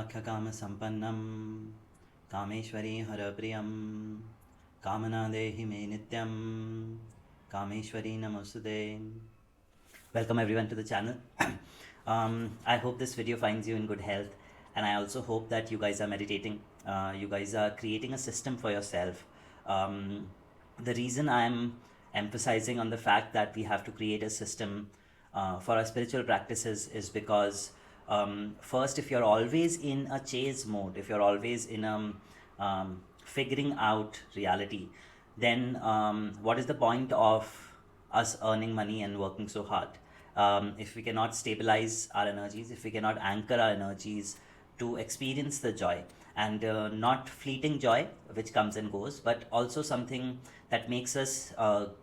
कामसम्पन्नं कामेश्वरी हरप्रियं कामनादेहि मे नित्यं कामेश्वरी नमोस्तुते. Welcome everyone to the channel. I hope this video finds you in good health, and I also hope that you guys are meditating. You guys are creating a system for yourself. The reason I'm emphasizing on the fact that we have to create a system for our spiritual practices is because first, if you're always in a chase mode, if you're always in a figuring out reality, then what is the point of us earning money and working so hard? If we cannot stabilize our energies, if we cannot anchor our energies to experience the joy, and not fleeting joy which comes and goes, but also something that makes us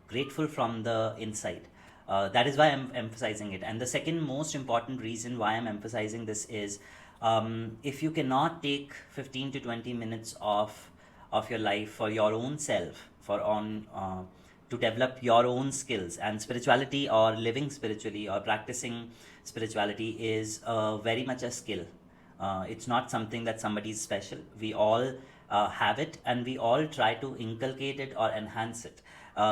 grateful from the inside. That is why I'm emphasizing it. And the second most important reason why I'm emphasizing this is if you cannot take 15 to 20 minutes of your life for your own self, for on to develop your own skills, and spirituality or living spiritually or practicing spirituality is very much a skill. It's not something that somebody is special. We all have it, and we all try to inculcate it or enhance it.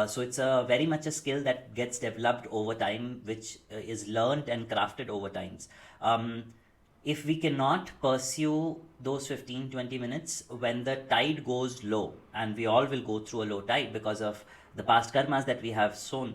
So it's a very much a skill that gets developed over time, which is learned and crafted over times. If we cannot pursue those 15-20 minutes when the tide goes low, and we all will go through a low tide because of the past karmas that we have sown,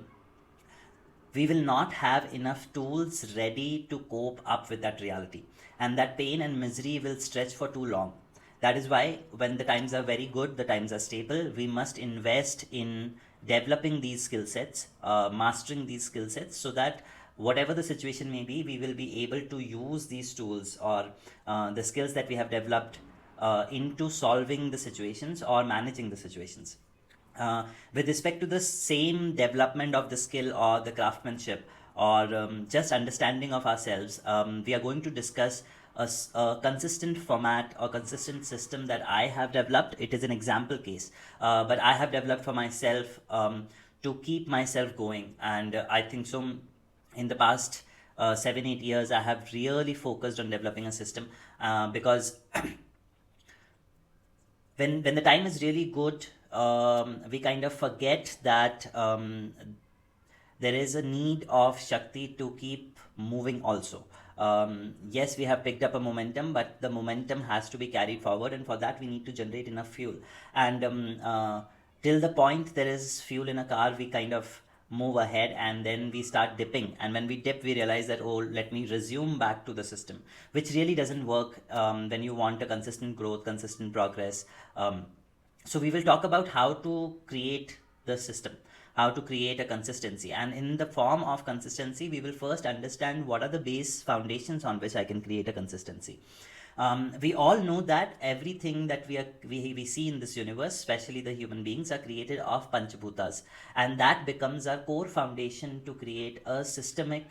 we will not have enough tools ready to cope up with that reality, and that pain and misery will stretch for too long. That is why when the times are very good, the times are stable, we must invest in developing these skill sets, mastering these skill sets, so that whatever the situation may be, we will be able to use these tools or the skills that we have developed into solving the situations or managing the situations. With respect to the same development of the skill or the craftsmanship or just understanding of ourselves, we are going to discuss a consistent format or consistent system that I have developed. It is an example case, but I have developed for myself to keep myself going. And I think so in the past 7-8 years, I have really focused on developing a system because when the time is really good, we kind of forget that there is a need of Shakti to keep moving also. Yes, we have picked up a momentum, but the momentum has to be carried forward, and for that we need to generate enough fuel. And till the point there is fuel in a car, we kind of move ahead, and then we start dipping, and when we dip we realize that, oh, let me resume back to the system, which really doesn't work when you want a consistent growth, consistent progress. So we will talk about how to create the system, how to create a consistency, and in the form of consistency we will first understand what are the base foundations on which I can create a consistency. We all know that everything that we see in this universe, especially the human beings, are created of Panchbhutas, and that becomes our core foundation to create a systemic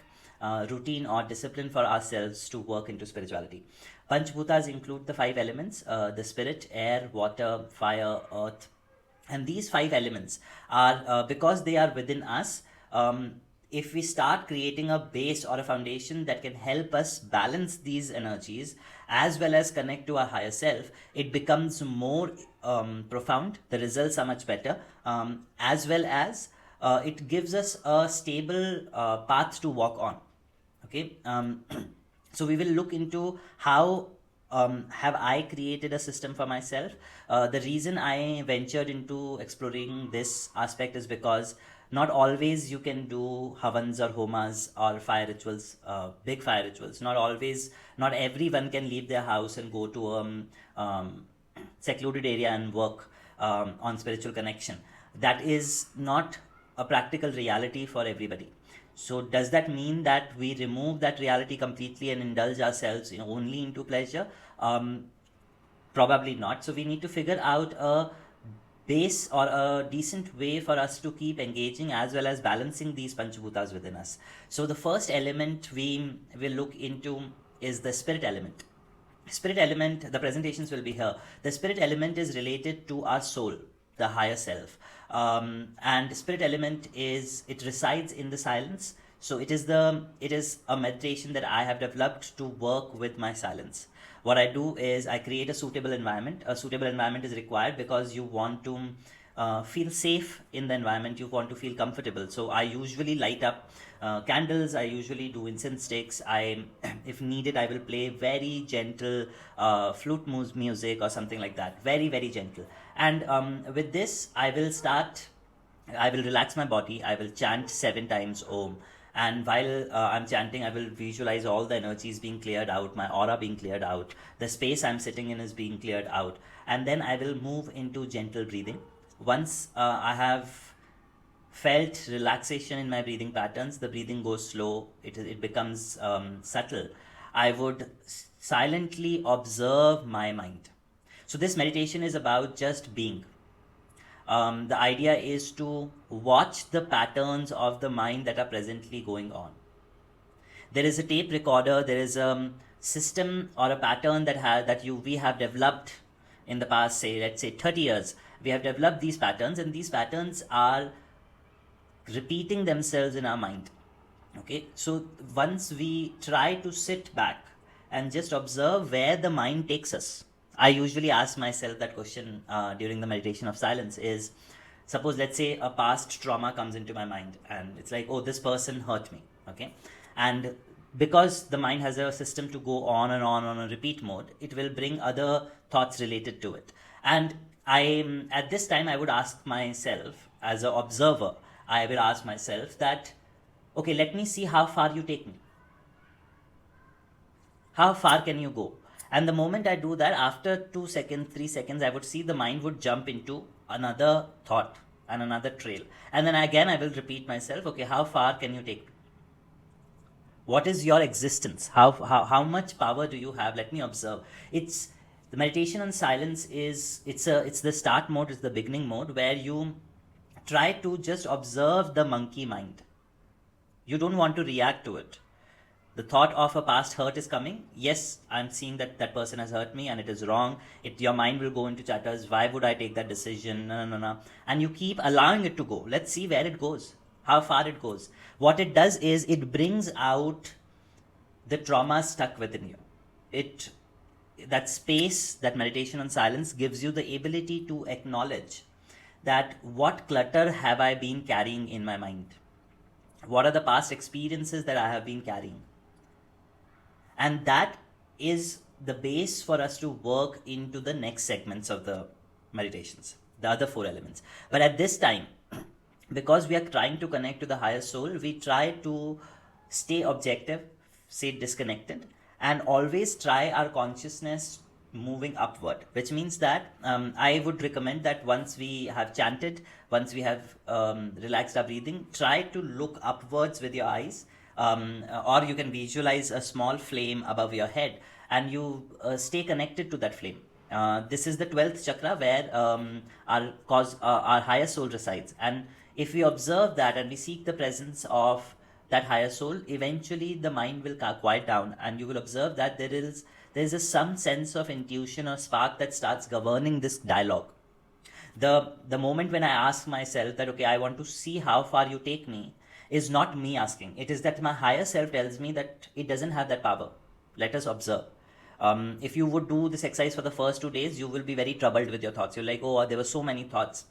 routine or discipline for ourselves to work into spirituality. Panchbhutas include the 5 elements: the spirit, air, water, fire, earth. And these 5 elements are, because they are within us, if we start creating a base or a foundation that can help us balance these energies as well as connect to our higher self, it becomes more profound. The results are much better, as well as it gives us a stable path to walk on. Okay. So we will look into how have I created a system for myself. The reason I ventured into exploring this aspect is because not always you can do havans or homas or fire rituals, big fire rituals. Not everyone can leave their house and go to a secluded area and work on spiritual connection. That is not a practical reality for everybody. So does that mean that we remove that reality completely and indulge ourselves only into pleasure? Probably not. So we need to figure out a base or a decent way for us to keep engaging as well as balancing these Panchbhutas within us. So the first element we will look into is the spirit element. Spirit element, the presentations will be here. The spirit element is related to our soul, the higher self. And spirit element it resides in the silence. So it is a meditation that I have developed to work with my silence. what I do is I create a suitable environment. A suitable environment is required because you want to feel safe in the environment, you want to feel comfortable. So I usually light up candles, I usually do incense sticks. I if needed, I will play very gentle flute music or something like that, very very gentle. And with this I will relax my body. I will chant 7 times Om. And while I'm chanting, I will visualize all the energies being cleared out, my aura being cleared out, the space I'm sitting in is being cleared out. And then I will move into gentle breathing. Once I have felt relaxation in my breathing patterns, the breathing goes slow, it becomes subtle. I would silently observe my mind. So, this meditation is about just being. The idea is to watch the patterns of the mind that are presently going on. There is a tape recorder, there is a system or a pattern that we have developed in the past, say, let's say 30 years. We have developed these patterns, and these patterns are repeating themselves in our mind. Okay, so once we try to sit back and just observe where the mind takes us, I usually ask myself that question during the meditation of silence is, suppose, let's say, a past trauma comes into my mind and it's like, oh, this person hurt me. Okay, and because the mind has a system to go on a repeat mode, it will bring other thoughts related to it. And at this time I would ask myself, as an observer, I will ask myself that, okay, let me see how far you take me. How far can you go? And the moment I do that, after 2 seconds, 3 seconds, I would see the mind would jump into another thought and another trail. And then again, I will repeat myself, okay, how far can you take me? What is your existence? How much power do you have? Let me observe. It's the meditation on silence is, it's the start mode, it's the beginning mode where you try to just observe the monkey mind. You don't want to react to it. The thought of a past hurt is coming. Yes, I'm seeing that person has hurt me and it is wrong. Your mind will go into chatters. Why would I take that decision? No. And you keep allowing it to go. Let's see where it goes, how far it goes. What it does is it brings out the trauma stuck within you. That space, that meditation on silence gives you the ability to acknowledge that what clutter have I been carrying in my mind? What are the past experiences that I have been carrying? And that is the base for us to work into the next segments of the meditations, the other 4 elements. But at this time, because we are trying to connect to the higher soul, we try to stay objective, stay disconnected, and always try our consciousness moving upward, which means that I would recommend that once we have chanted, once we have relaxed our breathing, try to look upwards with your eyes, or you can visualize a small flame above your head and you stay connected to that flame. This is the 12th chakra where our higher soul resides, and if we observe that and we seek the presence of that higher soul, eventually the mind will quiet down and you will observe that there is some sense of intuition or spark that starts governing this dialogue. The moment when I ask myself that, okay, I want to see how far you take me, is not me asking. It is that my higher self tells me that it doesn't have that power. Let us observe. If you would do this exercise for the first 2 days, you will be very troubled with your thoughts. You're like, oh, there were so many thoughts.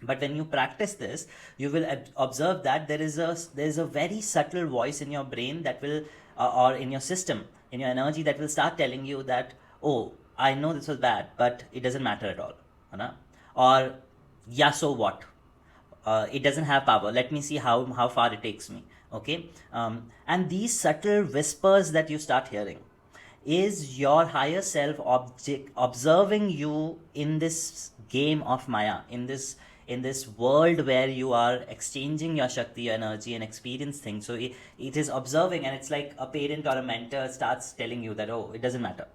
But when you practice this, you will observe that there is a very subtle voice in your brain that will, or in your system, in your energy, that will start telling you that, oh, I know this was bad, but it doesn't matter at all. Or, yeah, so what? It doesn't have power. Let me see how far it takes me. Okay, and these subtle whispers that you start hearing is your higher self observing you in this game of Maya, in this world where you are exchanging your Shakti, your energy, and experience things. So it is observing, and it's like a parent or a mentor starts telling you that, oh, it doesn't matter.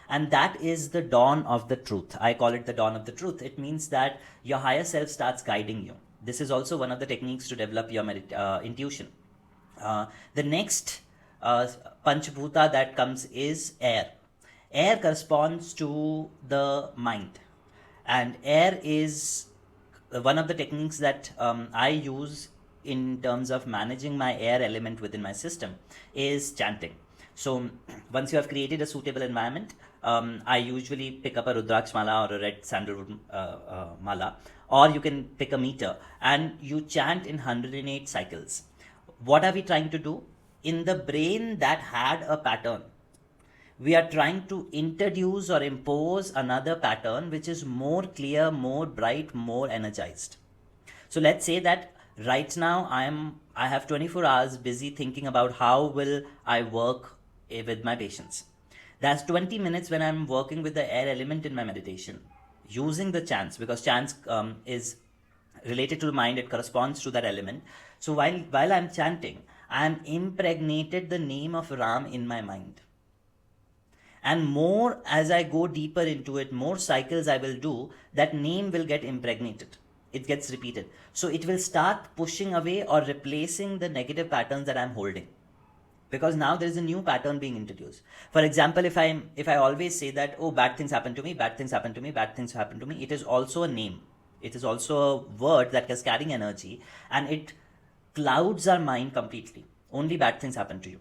And that is the dawn of the truth. I call it the dawn of the truth. It means that your higher self starts guiding you. This is also one of the techniques to develop your intuition. The next Panchhuta that comes is air. Air corresponds to the mind, and air is one of the techniques that I use in terms of managing my air element within my system is chanting. So once you have created a suitable environment, I usually pick up a Rudraksh mala or a red sandalwood mala, or you can pick a meter and you chant in 108 cycles. What are we trying to do? In the brain that had a pattern, we are trying to introduce or impose another pattern which is more clear, more bright, more energized. So let's say that right now I have 24 hours busy thinking about how will I work with my patients. That's 20 minutes when I'm working with the air element in my meditation, using the chants, because chants is related to the mind, it corresponds to that element. So while I'm chanting, I'm impregnated the name of Ram in my mind. And more as I go deeper into it, more cycles I will do, that name will get impregnated, it gets repeated, so it will start pushing away or replacing the negative patterns that I'm holding, because now there is a new pattern being introduced. For example, if I always say that, oh, bad things happen to me, bad things happen to me, bad things happen to me, it is also a name, it is also a word that is carrying energy, and it clouds our mind completely. Only bad things happen to you.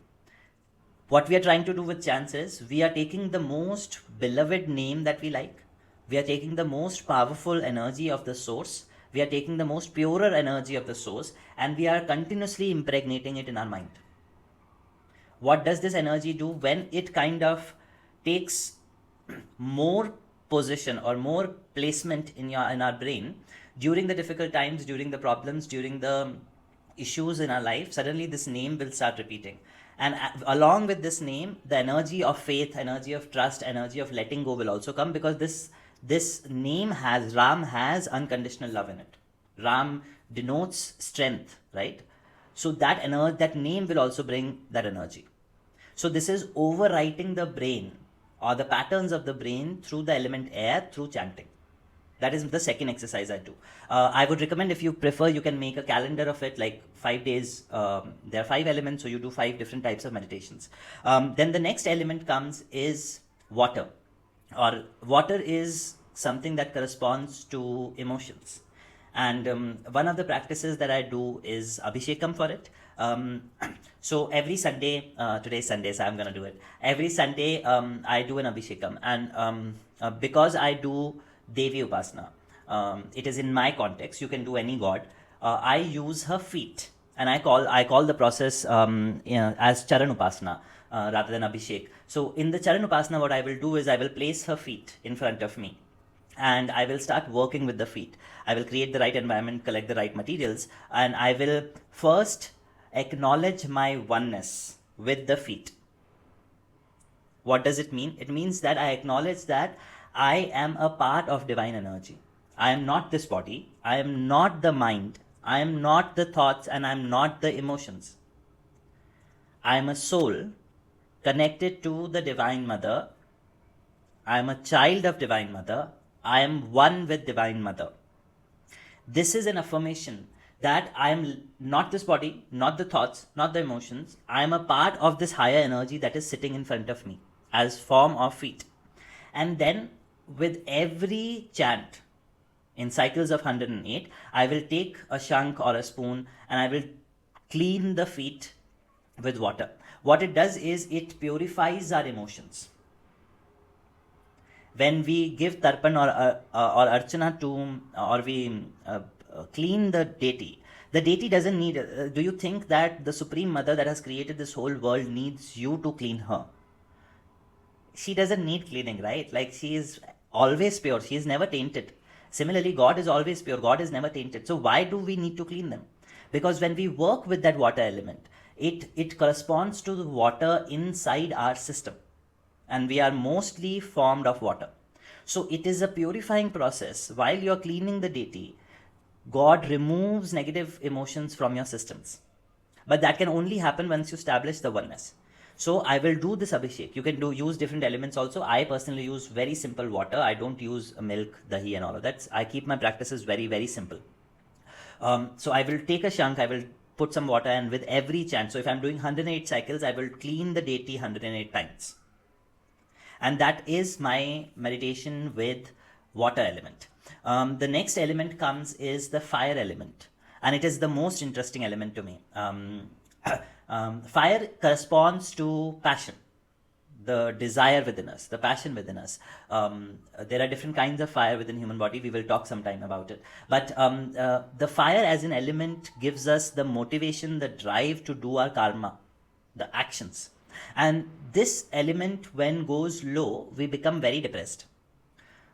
What we are trying to do with chants is, we are taking the most beloved name that we like, we are taking the most powerful energy of the source, we are taking the most purer energy of the source, and we are continuously impregnating it in our mind. What does this energy do when it kind of takes more position or more placement in our brain during the difficult times, during the problems, during the issues in our life? Suddenly this name will start repeating, and along with this name, the energy of faith, energy of trust, energy of letting go will also come, because this name has, Ram has unconditional love in it. Ram denotes strength, right? So that name will also bring that energy. So this is overwriting the brain or the patterns of the brain through the element air, through chanting. That is the second exercise I do. I would recommend, if you prefer, you can make a calendar of it, like 5 days. There are 5 elements, so you do 5 different types of meditations. Then the next element comes is water, or water is something that corresponds to emotions. And one of the practices that I do is Abhishekam for it. So every Sunday, today's Sunday, so I'm gonna do it. Every Sunday, I do an Abhishekam, and because I do Devi Upasana, it is in my context. You can do any god. I use her feet, and I call the process as Charan Upasana rather than Abhishek. So in the Charan Upasana, what I will do is I will place her feet in front of me, and I will start working with the feet. I will create the right environment, collect the right materials, and I will first acknowledge my oneness with the feet. What does it mean? It means that I acknowledge that I am a part of divine energy. I am not this body, I am not the mind, I am not the thoughts, and I am not the emotions. I am a soul connected to the Divine Mother. I am a child of Divine Mother. I am one with Divine Mother. This is an affirmation that I am not this body, not the thoughts, not the emotions. I am a part of this higher energy that is sitting in front of me as form of feet. And then with every chant in cycles of 108, I will take a shank or a spoon and I will clean the feet with water. What it does is it purifies our emotions. When we give tarpan or archana to, or we clean the deity doesn't need. Do you think that the Supreme Mother that has created this whole world needs you to clean her? She doesn't need cleaning, right? Like, she is always pure. She is never tainted. Similarly, God is always pure. God is never tainted. So why do we need to clean them? Because when we work with that water element, it corresponds to the water inside our system, and we are mostly formed of water. So it is a purifying process. While you're cleaning the deity, God removes negative emotions from your systems. But that can only happen once you establish the oneness. So I will do this Abhishek. You can use different elements also. I personally use very simple water. I don't use milk, dahi and all of that. I keep my practices very, very simple. So I will take a shank, I will put some water, and with every chant, so if I'm doing 108 cycles, I will clean the deity 108 times. And that is my meditation with water element. The next element comes is the fire element, and it is the most interesting element to me. Fire corresponds to passion, the desire within us, the passion within us. There are different kinds of fire within human body. We will talk sometime about it. But the fire as an element gives us the motivation, the drive to do our karma, the actions. And this element, when goes low, we become very depressed.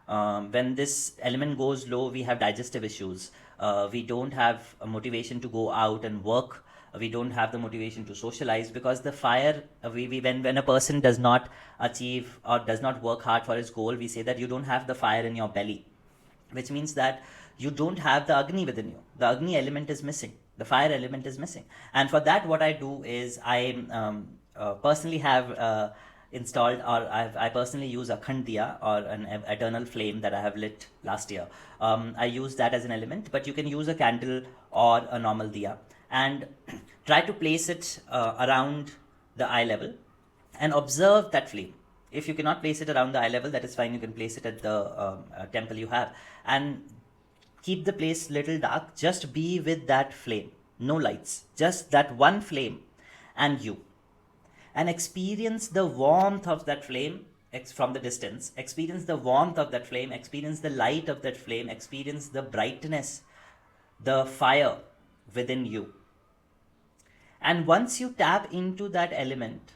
When this element goes low, we have digestive issues. We don't have a motivation to go out and work. We don't have the motivation to socialize, because the fire, when a person does not achieve or does not work hard for his goal, we say that you don't have the fire in your belly, which means that you don't have the Agni within you. The Agni element is missing. The fire element is missing. And for that, what I do is I personally have installed, or I personally use Akhand Diya, or an eternal flame that I have lit last year. I use that as an element, but you can use a candle or a normal Diya, and try to place it around the eye level and observe that flame. If you cannot place it around the eye level, that is fine. You can place it at the temple you have, and keep the place little dark. Just be with that flame. No lights. Just that one flame and you. And experience the warmth of that flame from the distance. Experience the warmth of that flame. Experience the light of that flame. Experience the brightness, the fire within you. And once you tap into that element,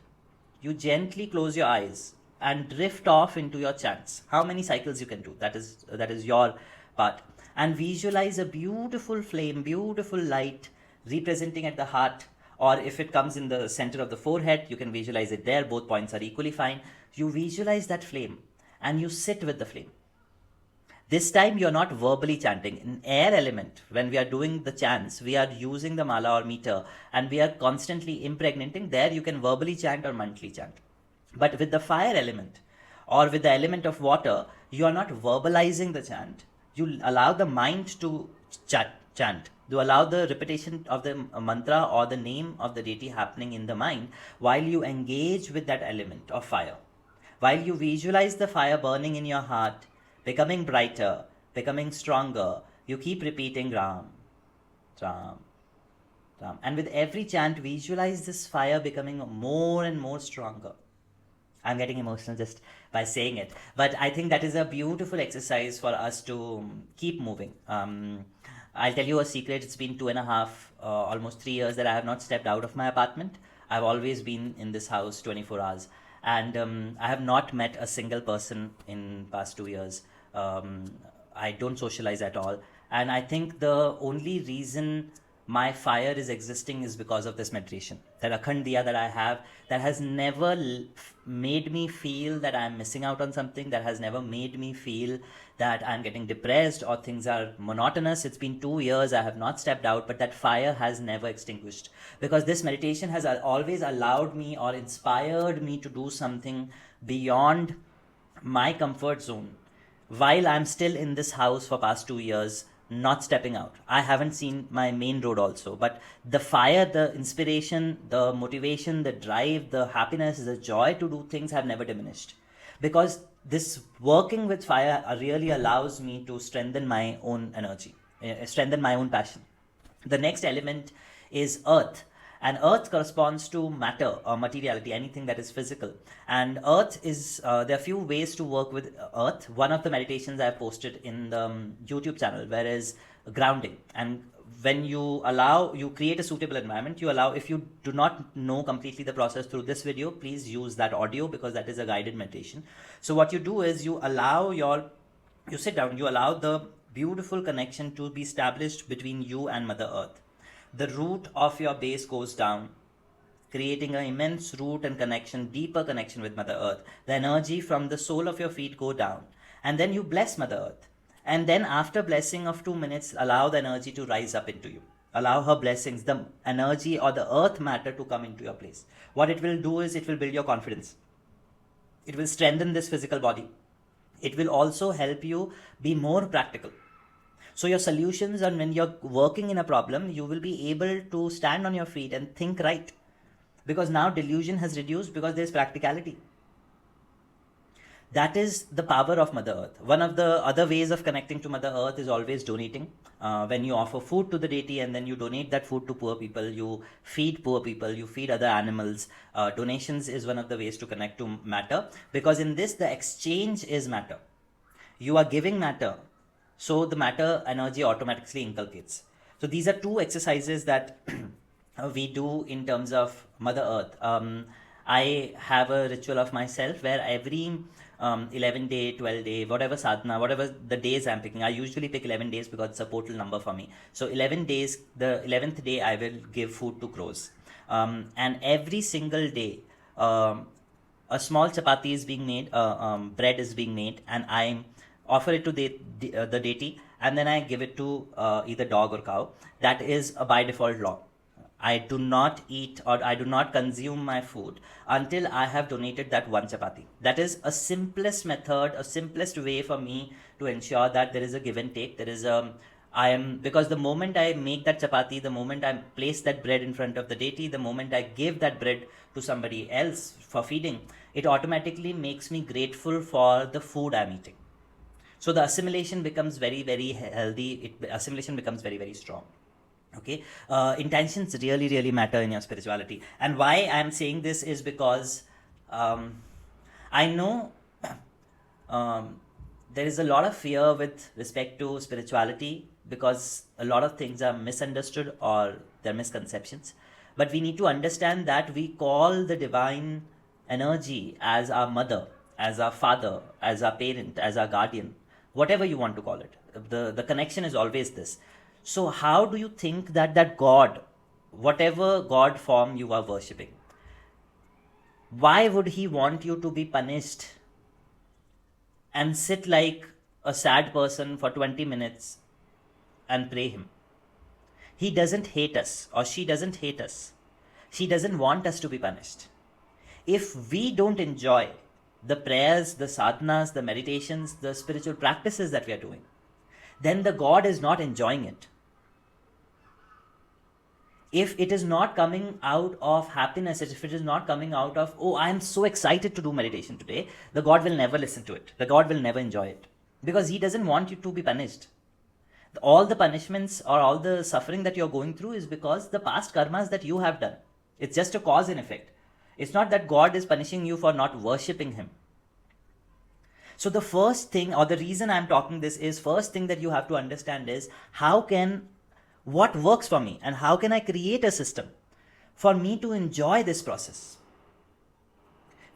you gently close your eyes and drift off into your chants. How many cycles you can do, that is your part. And visualize a beautiful flame, beautiful light representing at the heart, or if it comes in the center of the forehead, you can visualize it there. Both points are equally fine. You visualize that flame and you sit with the flame. This time you're not verbally chanting. In air element, when we are doing the chants, we are using the mala or meter, and we are constantly impregnating. There you can verbally chant or mentally chant. But with the fire element, or with the element of water, you are not verbalizing the chant. You allow the mind to chant. You allow the repetition of the mantra or the name of the deity happening in the mind while you engage with that element of fire. While you visualize the fire burning in your heart, becoming brighter, becoming stronger, you keep repeating Ram, Ram, Ram. And with every chant, visualize this fire becoming more and more stronger. I'm getting emotional just by saying it. But I think that is a beautiful exercise for us to keep moving. I'll tell you a secret. It's been 2.5, almost 3 years that I have not stepped out of my apartment. I've always been in this house 24 hours. And I have not met a single person in past 2 years. I don't socialize at all. And I think the only reason my fire is existing is because of this meditation. That Akhand Diya that I have, that has never made me feel that I'm missing out on something, that has never made me feel that I'm getting depressed or things are monotonous. It's been 2 years, I have not stepped out, but that fire has never extinguished. Because this meditation has always allowed me or inspired me to do something beyond my comfort zone. While I'm still in this house for past 2 years, not stepping out. I haven't seen my main road also, but the fire, the inspiration, the motivation, the drive, the happiness, the joy to do things have never diminished. Because this working with fire really allows me to strengthen my own energy, strengthen my own passion. The next element is earth. And earth corresponds to matter or materiality, anything that is physical. And earth is, there are few ways to work with earth. One of the meditations I have posted in the YouTube channel, where is grounding. And when you allow, you create a suitable environment, you allow, if you do not know completely the process through this video, please use that audio, because that is a guided meditation. So what you do is you allow you sit down, you allow the beautiful connection to be established between you and Mother Earth. The root of your base goes down, creating an immense root and connection, deeper connection with Mother Earth. The energy from the sole of your feet go down. And then you bless Mother Earth. And then after blessing of 2 minutes, allow the energy to rise up into you. Allow her blessings, the energy or the earth matter to come into your place. What it will do is it will build your confidence. It will strengthen this physical body. It will also help you be more practical. So your solutions, and when you're working in a problem, you will be able to stand on your feet and think right. Because now delusion has reduced, because there's practicality. That is the power of Mother Earth. One of the other ways of connecting to Mother Earth is always donating. When you offer food to the deity and then you donate that food to poor people, you feed poor people, you feed other animals. Donations is one of the ways to connect to matter, because in this, the exchange is matter. You are giving matter, so the matter energy automatically inculcates. So these are two exercises that we do in terms of Mother Earth. I have a ritual of myself where every 11 day, 12 day, whatever sadhana, whatever the days I'm picking, I usually pick 11 days because it's a portal number for me. So 11 days, the 11th day, I will give food to crows. And every single day, a small chapati is being made, bread is being made, and I offer it to the deity, and then I give it to either dog or cow. That is a by default law. I do not eat or I do not consume my food until I have donated that one chapati. That is a simplest method, a simplest way for me to ensure that there is a give and take. There is a because the moment I make that chapati, the moment I place that bread in front of the deity, the moment I give that bread to somebody else for feeding, it automatically makes me grateful for the food I'm eating. So the assimilation becomes very, very healthy. Assimilation becomes very, very strong. Okay, intentions really, really matter in your spirituality. And why I'm saying this is because I know there is a lot of fear with respect to spirituality, because a lot of things are misunderstood or they're misconceptions. But we need to understand that we call the divine energy as our mother, as our father, as our parent, as our guardian, whatever you want to call it. The connection is always this. So how do you think that God, whatever God form you are worshipping, why would he want you to be punished and sit like a sad person for 20 minutes and pray him? He doesn't hate us, or she doesn't hate us. She doesn't want us to be punished. If we don't enjoy the prayers, the sadhanas, the meditations, the spiritual practices that we are doing, then the God is not enjoying it. If it is not coming out of happiness, if it is not coming out of, oh, I am so excited to do meditation today, the God will never listen to it. The God will never enjoy it, because he doesn't want you to be punished. All the punishments or all the suffering that you're going through is because the past karmas that you have done. It's just a cause and effect. It's not that God is punishing you for not worshipping him. So the first thing, or the reason I'm talking this is, first thing that you have to understand is, what works for me, and how can I create a system for me to enjoy this process?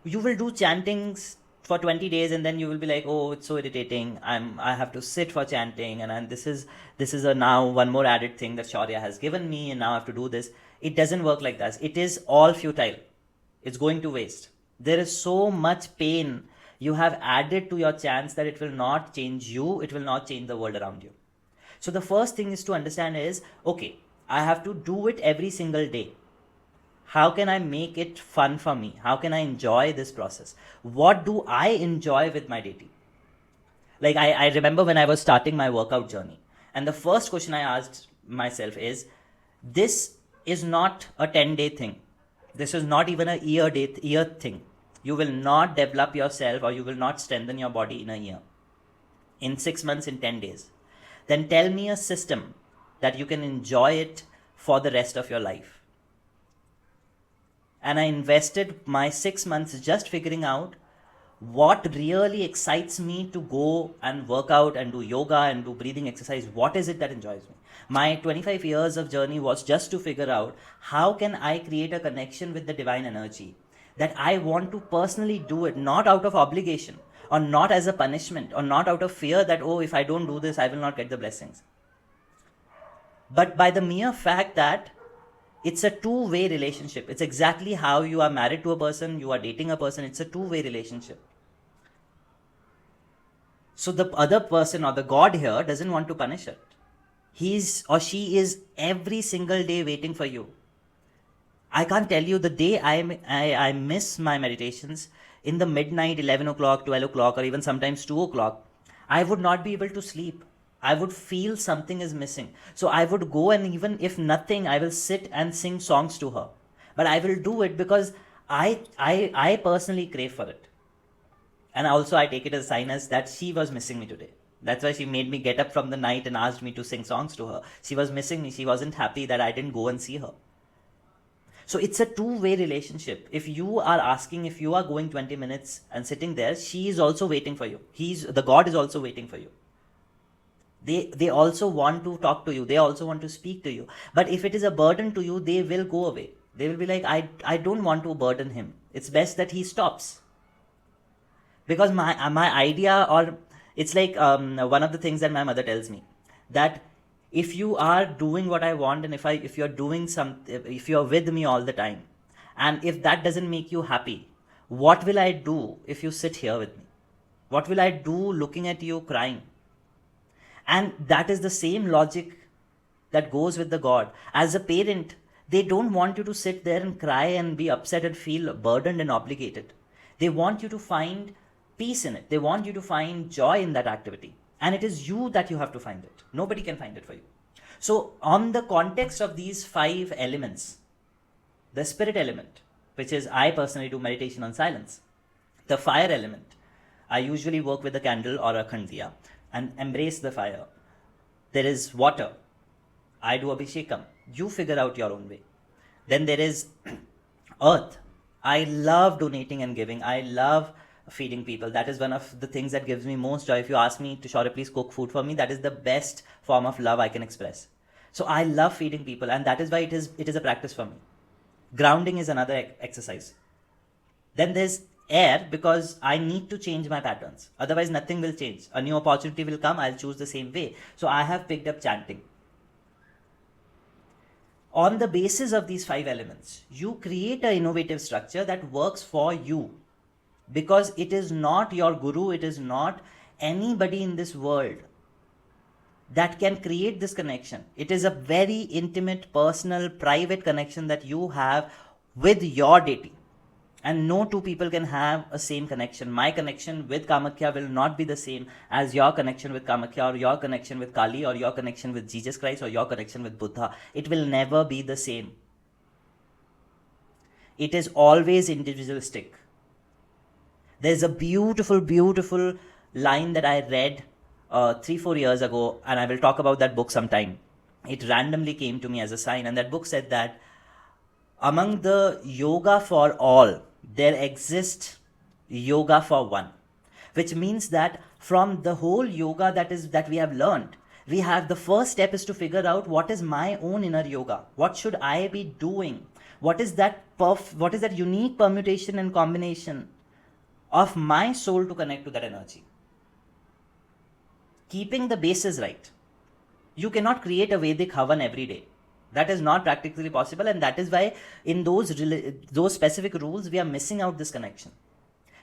You will do chantings for 20 days and then you will be like, oh, it's so irritating. I have to sit for chanting, and this is a now one more added thing that Shaurya has given me, and now I have to do this. It doesn't work like that. It is all futile. It's going to waste. There is so much pain you have added to your chants that it will not change you, it will not change the world around you. So the first thing is to understand is, okay, I have to do it every single day. How can I make it fun for me? How can I enjoy this process? What do I enjoy with my deity? Like I remember when I was starting my workout journey, and the first question I asked myself is, this is not a 10-day thing. This is not even a year thing. You will not develop yourself, or you will not strengthen your body in a year, in 6 months, in 10 days. Then tell me a system that you can enjoy it for the rest of your life. And I invested my 6 months just figuring out what really excites me to go and work out and do yoga and do breathing exercise. What is it that enjoys me? My 25 years of journey was just to figure out, how can I create a connection with the divine energy that I want to personally do it, not out of obligation, or not as a punishment, or not out of fear that, oh, if I don't do this, I will not get the blessings. But by the mere fact that it's a two-way relationship. It's exactly how you are married to a person, you are dating a person. It's a two-way relationship. So the other person, or the God here, doesn't want to punish it. He's or she is every single day waiting for you. I can't tell you, the day I miss my meditations in the midnight, 11 o'clock, 12 o'clock, or even sometimes 2 o'clock, I would not be able to sleep. I would feel something is missing. So I would go, and even if nothing, I will sit and sing songs to her. But I will do it because I personally crave for it. And also I take it as a sign as that she was missing me today. That's why she made me get up from the night and asked me to sing songs to her. She was missing me. She wasn't happy that I didn't go and see her. So it's a two-way relationship. If you are asking, if you are going 20 minutes and sitting there, she is also waiting for you. The God is also waiting for you. They also want to talk to you. They also want to speak to you. But if it is a burden to you, they will go away. They will be like, I don't want to burden him. It's best that he stops. Because my idea, or it's like one of the things that my mother tells me, that if you are doing what I want, and if you're doing if you're with me all the time, and if that doesn't make you happy, what will I do if you sit here with me? What will I do looking at you crying? And that is the same logic that goes with the God. As a parent, they don't want you to sit there and cry and be upset and feel burdened and obligated. They want you to find peace in it. They want you to find joy in that activity. And it is you that you have to find it. Nobody can find it for you. So, on the context of these 5 elements, the spirit element, which is I personally do meditation on silence, the fire element, I usually work with a candle or a khandiya and embrace the fire. There is water, I do abhishekam. You figure out your own way. Then there is earth. I love donating and giving. I love feeding people. That is one of the things that gives me most joy. If you ask me to Shaurya, please cook food for me, that is the best form of love I can express. So I love feeding people, and that is why it is a practice for me. Grounding is another exercise. Then there's air, because I need to change my patterns. Otherwise, nothing will change. A new opportunity will come, I'll choose the same way. So I have picked up chanting. On the basis of these 5 elements, you create an innovative structure that works for you. Because it is not your guru, it is not anybody in this world that can create this connection. It is a very intimate, personal, private connection that you have with your deity. And no two people can have a same connection. My connection with Kamakhya will not be the same as your connection with Kamakhya, or your connection with Kali, or your connection with Jesus Christ, or your connection with Buddha. It will never be the same. It is always individualistic. There's a beautiful, beautiful line that I read 3-4 years ago, and I will talk about that book sometime. It randomly came to me as a sign, and that book said that among the yoga for all, there exists yoga for one. Which means that from the whole yoga that we have learned, the first step is to figure out what is my own inner yoga. What should I be doing? What is that unique permutation and combination of my soul to connect to that energy? Keeping the bases right. You cannot create a Vedic Havan every day. That is not practically possible, and that is why in those specific rules we are missing out this connection.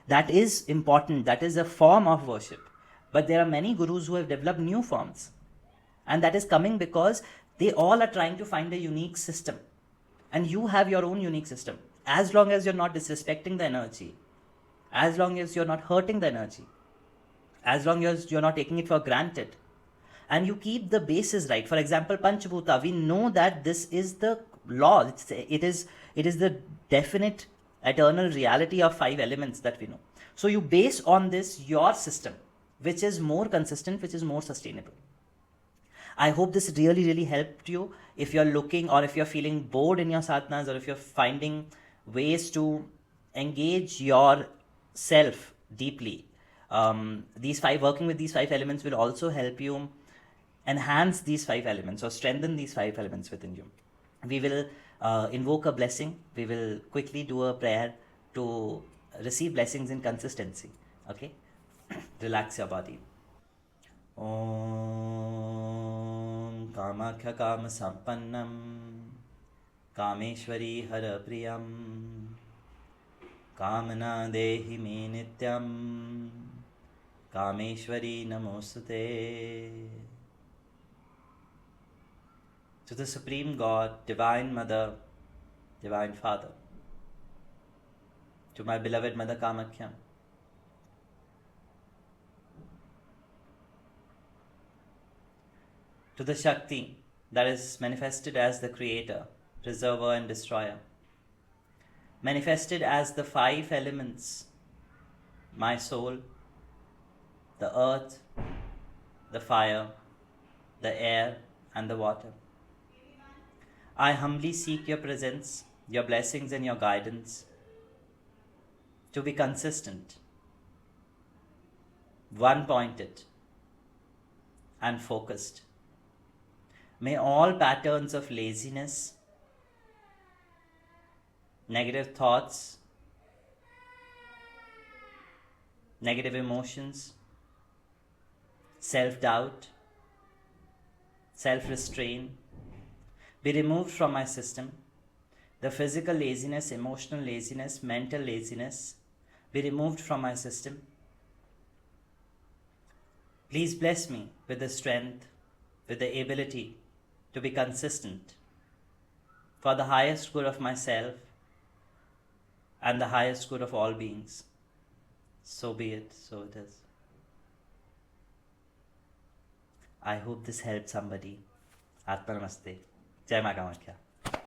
That is important. That is a form of worship. But there are many gurus who have developed new forms. And that is coming because they all are trying to find a unique system. And you have your own unique system. As long as you're not disrespecting the energy, as long as you're not hurting the energy, as long as you're not taking it for granted, and you keep the bases right. For example, Panchhuta, we know that this is the law. It is the definite eternal reality of 5 elements that we know. So you base on this your system, which is more consistent, which is more sustainable. I hope this really, really helped you. If you're looking, or if you're feeling bored in your sadhanas, or if you're finding ways to engage yourself deeply, working with these 5 elements will also help you enhance these 5 elements, or strengthen these 5 elements within you. We will invoke a blessing. We will quickly do a prayer to receive blessings in consistency. Okay? Relax your body. Om Kamakhya Kama Sampannam Kameshwari Hara Priyam Kamana Dehi Me Nityam Kameshwari Namostute. To the Supreme God, Divine Mother, Divine Father, to my beloved Mother Kamakhya, to the Shakti that is manifested as the Creator, Preserver and Destroyer, manifested as the 5 elements my soul, the earth, the fire, the air, and the water. I humbly seek your presence, your blessings, and your guidance to be consistent, one pointed, and focused. May all patterns of laziness, negative thoughts, negative emotions, self doubt, self restraint be removed from my system. The physical laziness, emotional laziness, mental laziness be removed from my system. Please bless me with the strength, with the ability to be consistent for the highest good of myself and the highest good of all beings. So be it, so it is. I hope this helped somebody. Atma Namaste. Jai Ma Kamakhya.